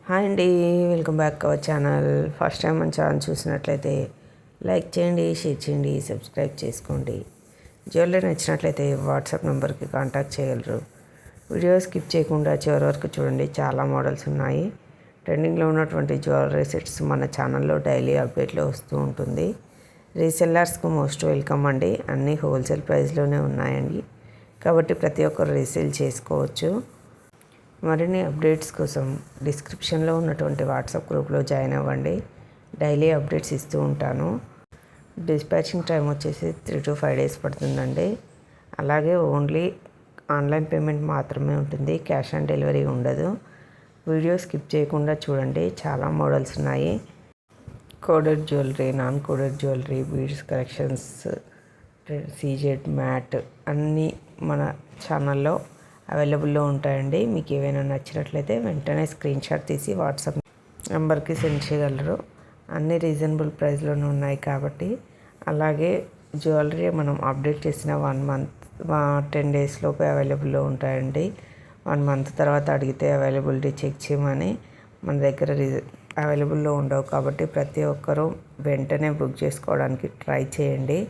Hi అండి, welcome back our channel. First time మన channel చూసినట్లయితే లైక్ చేయండి, షేర్ చేయండి, సబ్స్క్రైబ్ చేసుకోండి. జ్యువెలరీ నచ్చినట్లయితే వాట్సాప్ నెంబర్కి కాంటాక్ట్ చేయగలరు. వీడియో స్కిప్ చేయకుండా చివరి వరకు చూడండి. చాలా మోడల్స్ ఉన్నాయి. ట్రెండింగ్లో ఉన్నటువంటి జ్యువెలరీ సెట్స్ మన ఛానల్లో డైలీ అప్డేట్లో వస్తూ ఉంటుంది. రీసెల్లర్స్కి మోస్ట్ వెల్కమ్ అండి. అన్నీ హోల్సేల్ ప్రైస్లోనే ఉన్నాయండి, కాబట్టి ప్రతి ఒక్కరు రీసేల్ చేసుకోవచ్చు. మరిన్ని అప్డేట్స్ కోసం డిస్క్రిప్షన్లో ఉన్నటువంటి వాట్సాప్ గ్రూప్లో జాయిన్ అవ్వండి. డైలీ అప్డేట్స్ ఇస్తూ ఉంటాను. డిస్పాచింగ్ టైం వచ్చేసి 3 to 5 days పడుతుందండి. అలాగే ఓన్లీ ఆన్లైన్ పేమెంట్ మాత్రమే ఉంటుంది, క్యాష్ ఆన్ డెలివరీ ఉండదు. వీడియో స్కిప్ చేయకుండా చూడండి. చాలా మోడల్స్ ఉన్నాయి. Coded jewellery, non coded jewellery, beads collections, CZ matte అన్నీ మన ఛానల్లో అవైలబుల్లో ఉంటాయండి. మీకు ఏవైనా నచ్చినట్లయితే వెంటనే స్క్రీన్ షాట్ తీసి వాట్సాప్ నెంబర్కి సెండ్ చేయగలరు. అన్నీ రీజనబుల్ ప్రైస్లోనే ఉన్నాయి కాబట్టి. అలాగే జ్యువెలరీ మనం అప్డేట్ చేసిన 1 month 10 days లోపే అవైలబుల్లో ఉంటాయండి. 1 month తర్వాత అడిగితే అవైలబిలిటీ చెక్ చేయమని మన దగ్గర అవైలబుల్లో ఉండవు. కాబట్టి ప్రతి ఒక్కరూ వెంటనే బుక్ చేసుకోవడానికి ట్రై చేయండి.